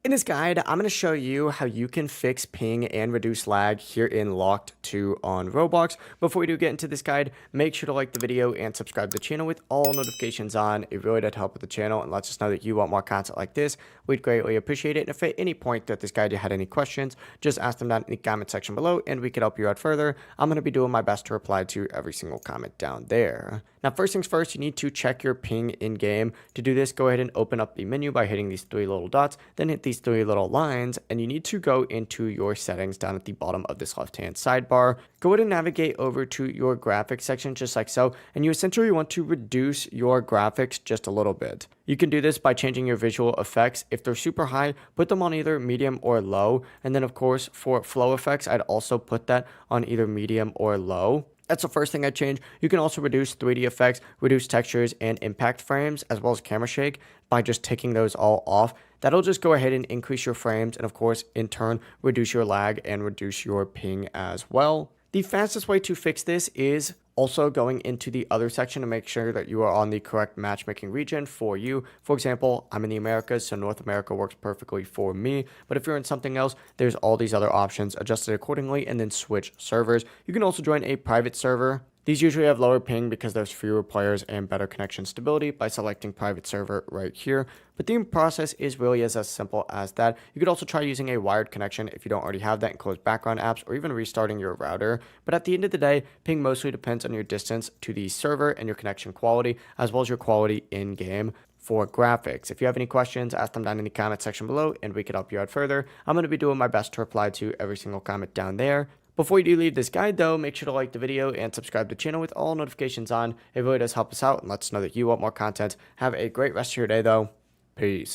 In this guide, I'm going to show you how you can fix ping and reduce lag here in Locked 2 on Roblox. Before we do get into this guide, make sure to like the video and subscribe to the channel with all notifications on. It really does help with the channel and lets us know that you want more content like this. We'd greatly appreciate it. And if at any point throughout this guide you had any questions, just ask them down in the comment section below and we could help you out further. I'm going to be doing my best to reply to every single comment down there. Now, first things first, you need to check your ping in game. To do this, go ahead and open up the menu by hitting these three little dots, then hit these three little lines, and you need to go into your settings down at the bottom of this left-hand sidebar. Go ahead and navigate over to your graphics section just like so, and you essentially want to reduce your graphics just a little bit. You can do this by changing your visual effects. If they're super high, put them on either medium or low. And then of course, for flow effects, I'd also put that on either medium or low. That's the first thing I change. You can also reduce 3D effects, reduce textures and impact frames, as well as camera shake by just taking those all off. That'll just go ahead and increase your frames and of course, in turn, reduce your lag and reduce your ping as well. The fastest way to fix this is also going into the other section to make sure that you are on the correct matchmaking region for you. For example, I'm in the Americas, so North America works perfectly for me. But if you're in something else, there's all these other options adjusted accordingly, and then switch servers. You can also join a private server. These usually have lower ping because there's fewer players and better connection stability by selecting private server right here. But the process is really as simple as that. You could also try using a wired connection if you don't already have that and close background apps or even restarting your router. But at the end of the day, ping mostly depends on your distance to the server and your connection quality, as well as your quality in game. For graphics, if you have any questions, ask them down in the comment section below and we could help you out further. I'm going to be doing my best to reply to every single comment down there. Before you do leave this guide though, make sure to like the video and subscribe to the channel with all notifications on. It really does help us out and lets us know that you want more content. Have a great rest of your day though. Peace.